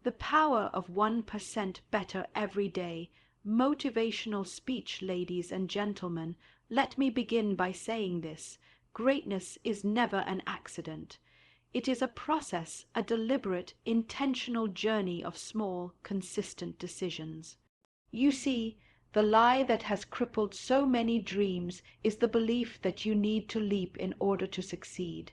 The power of 1% better every day. Motivational speech, ladies and gentlemen. Let me begin by saying this. Greatness is never an accident. It is a process, a deliberate, intentional journey of small, consistent decisions. You see, the lie that has crippled so many dreams is the belief that you need to leap in order to succeed.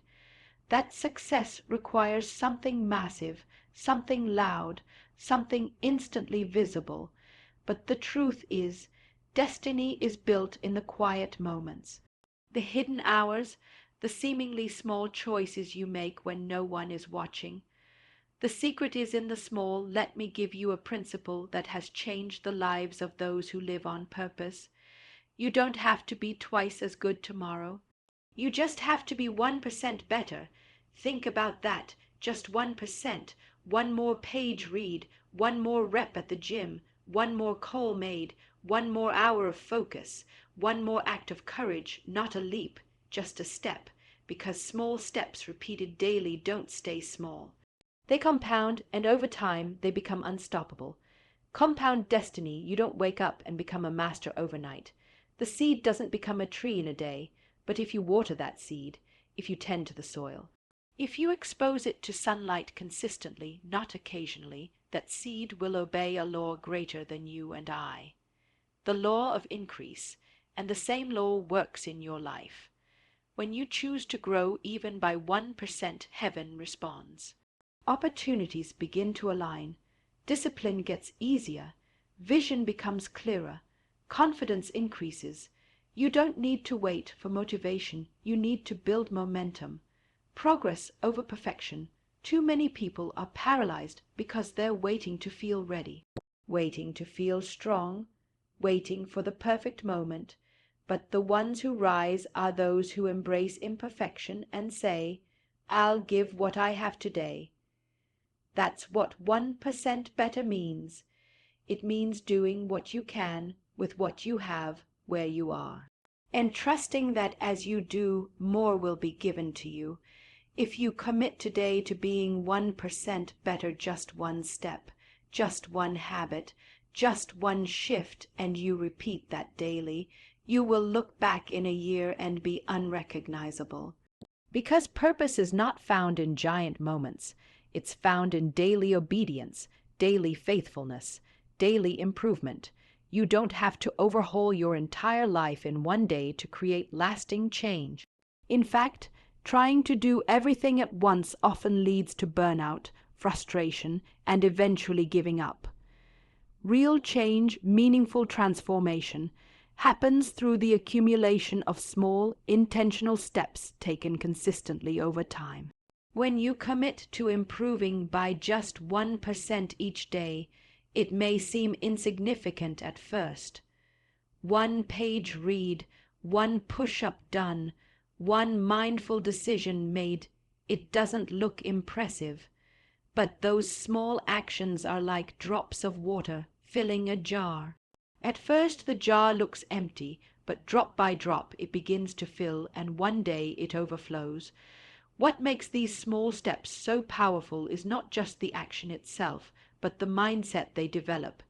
That success requires something massive, something loud, something instantly visible. But the truth is, destiny is built in the quiet moments, the hidden hours, the seemingly small choices you make when no one is watching. The secret is in the small. Let me give you a principle that has changed the lives of those who live on purpose. You don't have to be twice as good tomorrow. You just have to be 1% better. Think about that, just 1%. One more page read, one more rep at the gym, one more call made, one more hour of focus, one more act of courage, not a leap, just a step, because small steps repeated daily don't stay small. They compound, and over time they become unstoppable. Compound destiny. You don't wake up and become a master overnight. The seed doesn't become a tree in a day, but if you water that seed, if you tend to the soil, if you expose it to sunlight consistently, not occasionally, that seed will obey a law greater than you and I. The law of increase, and the same law works in your life. When you choose to grow even by 1%, heaven responds. Opportunities begin to align, discipline gets easier, vision becomes clearer, confidence increases. You don't need to wait for motivation, you need to build momentum. Progress over perfection. Too many people are paralyzed because they're waiting to feel ready, waiting to feel strong, waiting for the perfect moment. But the ones who rise are those who embrace imperfection and say, I'll give what I have today. That's what 1% better means. It means doing what you can with what you have where you are, and trusting that as you do, more will be given to you. If you commit today to being 1% better, just one step, just one habit, just one shift, and you repeat that daily, you will look back in a year and be unrecognizable. Because purpose is not found in giant moments. It's found in daily obedience, daily faithfulness, daily improvement. You don't have to overhaul your entire life in one day to create lasting change. In fact, trying to do everything at once often leads to burnout, frustration, and eventually giving up. Real change, meaningful transformation, happens through the accumulation of small, intentional steps taken consistently over time. When you commit to improving by just 1% each day, it may seem insignificant at first. 1 page read, 1 push-up done, 1 mindful decision made, it doesn't look impressive. But those small actions are like drops of water filling a jar. At first the jar looks empty, but drop by drop it begins to fill, and one day it overflows. What makes these small steps so powerful is not just the action itself, but the mindset they develop.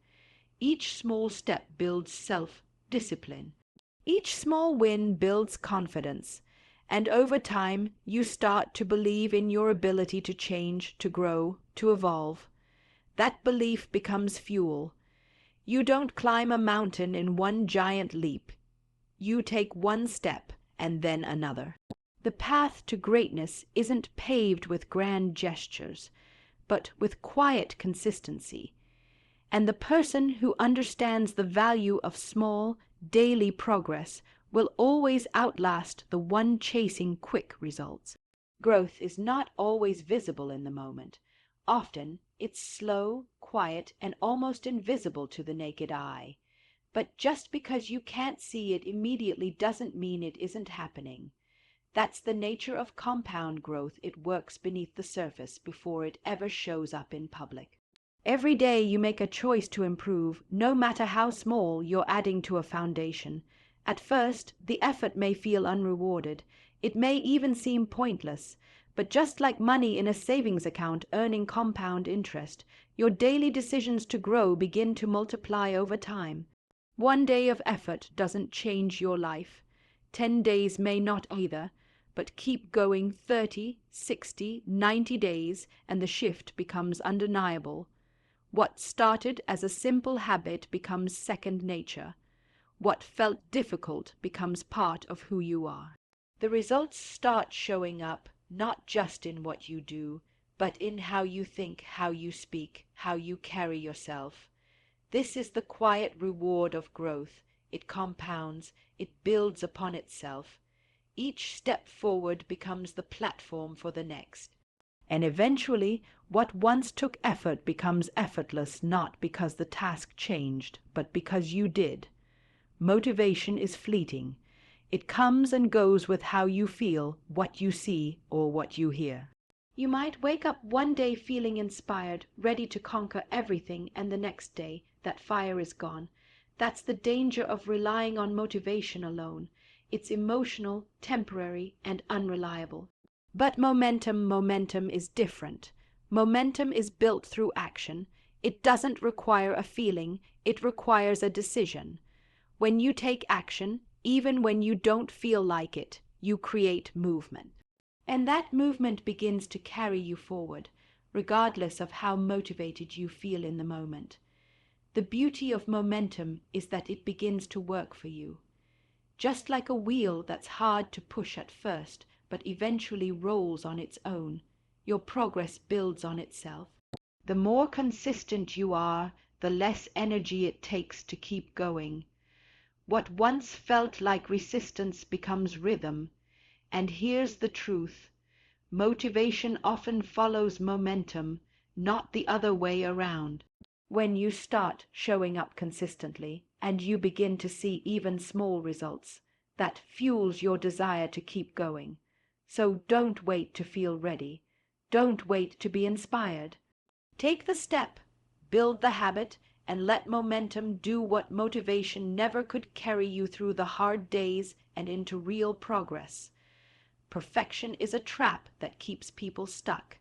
Each small step builds self-discipline. Each small win builds confidence, and over time you start to believe in your ability to change, to grow, to evolve. That belief becomes fuel. You don't climb a mountain in one giant leap. You take one step and then another. The path to greatness isn't paved with grand gestures, but with quiet consistency. And the person who understands the value of small, daily progress will always outlast the one chasing quick results. Growth is not always visible in the moment. Often it's slow, quiet, and almost invisible to the naked eye. But just because you can't see it immediately doesn't mean it isn't happening. That's the nature of compound growth. It works beneath the surface before it ever shows up in public. Every day you make a choice to improve. No matter how small, you're adding to a foundation. At first, the effort may feel unrewarded. It may even seem pointless. But just like money in a savings account earning compound interest, Your daily decisions to grow begin to multiply over time. One day of effort doesn't change your life. 10 days may not either, but keep going 30, 60, 90 days and the shift becomes undeniable. What started as a simple habit becomes second nature. What felt difficult becomes part of who you are. The results start showing up not just in what you do, but in how you think, how you speak, how you carry yourself. This is the quiet reward of growth. It compounds, it builds upon itself. Each step forward becomes the platform for the next. And eventually, what once took effort becomes effortless, not because the task changed, but because you did. Motivation is fleeting. It comes and goes with how you feel, what you see, or what you hear. You might wake up one day feeling inspired, ready to conquer everything, and the next day, that fire is gone. That's the danger of relying on motivation alone. It's emotional, temporary, and unreliable. But momentum is different. Momentum is built through action. It doesn't require a feeling, it requires a decision. When you take action, even when you don't feel like it, you create movement. And that movement begins to carry you forward, regardless of how motivated you feel in the moment. The beauty of momentum is that it begins to work for you. Just like a wheel that's hard to push at first, but eventually rolls on its own, your progress builds on itself. The more consistent you are, the less energy it takes to keep going. What once felt like resistance becomes rhythm. And here's the truth. Motivation often follows momentum, not the other way around. When you start showing up consistently and you begin to see even small results, that fuels your desire to keep going. So don't wait to feel ready. Don't wait to be inspired. Take the step, build the habit, and let momentum do what motivation never could: carry you through the hard days and into real progress. Perfection is a trap that keeps people stuck.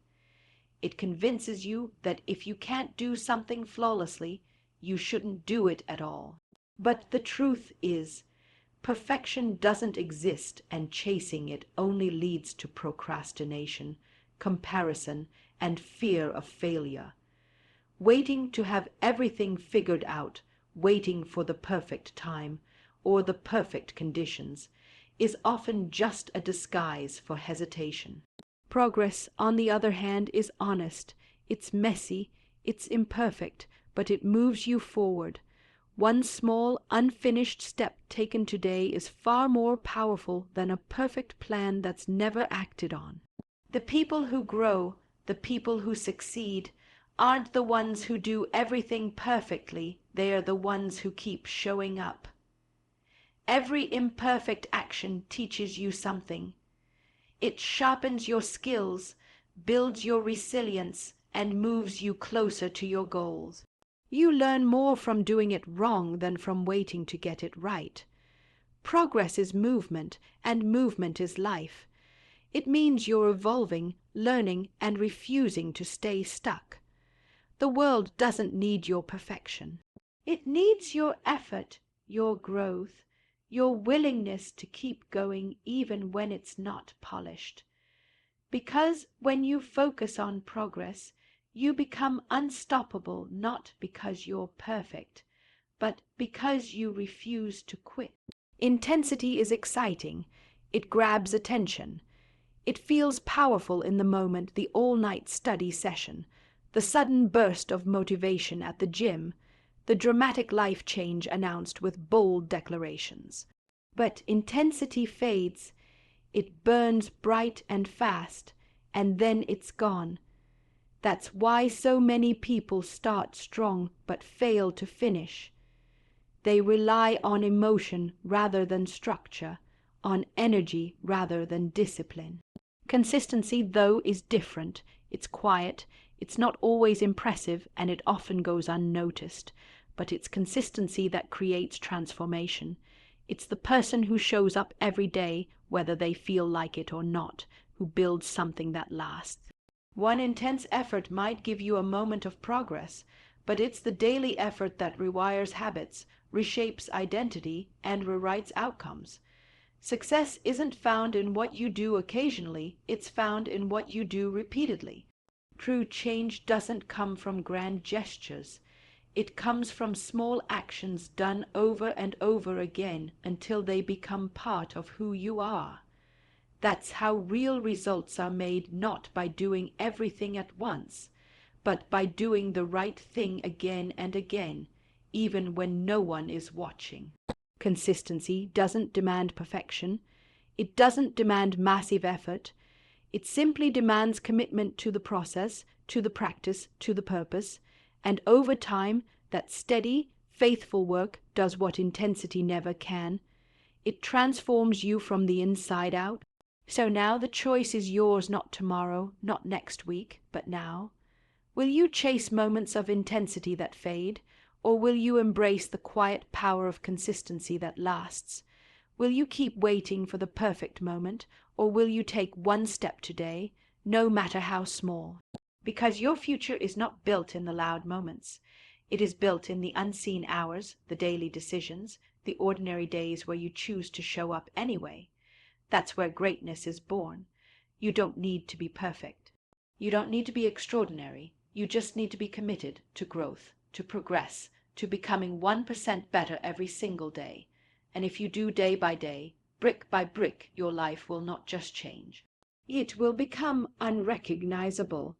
It convinces you that if you can't do something flawlessly, you shouldn't do it at all. But the truth is, perfection doesn't exist, and chasing it only leads to procrastination, comparison, and fear of failure. Waiting to have everything figured out, waiting for the perfect time or the perfect conditions, is often just a disguise for hesitation. Progress, on the other hand, is honest. It's messy, it's imperfect, but it moves you forward. One small, unfinished step taken today is far more powerful than a perfect plan that's never acted on. The people who grow, the people who succeed, aren't the ones who do everything perfectly. They are the ones who keep showing up. Every imperfect action teaches you something. It sharpens your skills, builds your resilience, and moves you closer to your goals. You learn more from doing it wrong than from waiting to get it right. Progress is movement, and movement is life. It means you're evolving, learning, and refusing to stay stuck. The world doesn't need your perfection. It needs your effort, your growth, your willingness to keep going even when it's not polished. Because when you focus on progress, you become unstoppable, not because you're perfect, but because you refuse to quit. Intensity is exciting. It grabs attention. It feels powerful in the moment: the all-night study session, the sudden burst of motivation at the gym, the dramatic life change announced with bold declarations. But intensity fades. It burns bright and fast, and then it's gone. That's why so many people start strong but fail to finish. They rely on emotion rather than structure, on energy rather than discipline. Consistency, though, is different. It's quiet, it's not always impressive, and it often goes unnoticed. But it's consistency that creates transformation. It's the person who shows up every day, whether they feel like it or not, who builds something that lasts. One intense effort might give you a moment of progress, but it's the daily effort that rewires habits, reshapes identity, and rewrites outcomes. Success isn't found in what you do occasionally, it's found in what you do repeatedly. True change doesn't come from grand gestures. It comes from small actions done over and over again until they become part of who you are. That's how real results are made, not by doing everything at once, but by doing the right thing again and again, even when no one is watching. Consistency doesn't demand perfection. It doesn't demand massive effort. It simply demands commitment to the process, to the practice, to the purpose, and over time, that steady, faithful work does what intensity never can. It transforms you from the inside out. So now the choice is yours, not tomorrow, not next week, but now. Will you chase moments of intensity that fade, or will you embrace the quiet power of consistency that lasts? Will you keep waiting for the perfect moment, or will you take one step today, no matter how small? Because your future is not built in the loud moments. It is built in the unseen hours, the daily decisions, the ordinary days where you choose to show up anyway. That's where greatness is born. You don't need to be perfect. You don't need to be extraordinary. You just need to be committed to growth, to progress, to becoming 1% better every single day. And if you do day by day, brick by brick, your life will not just change. It will become unrecognizable.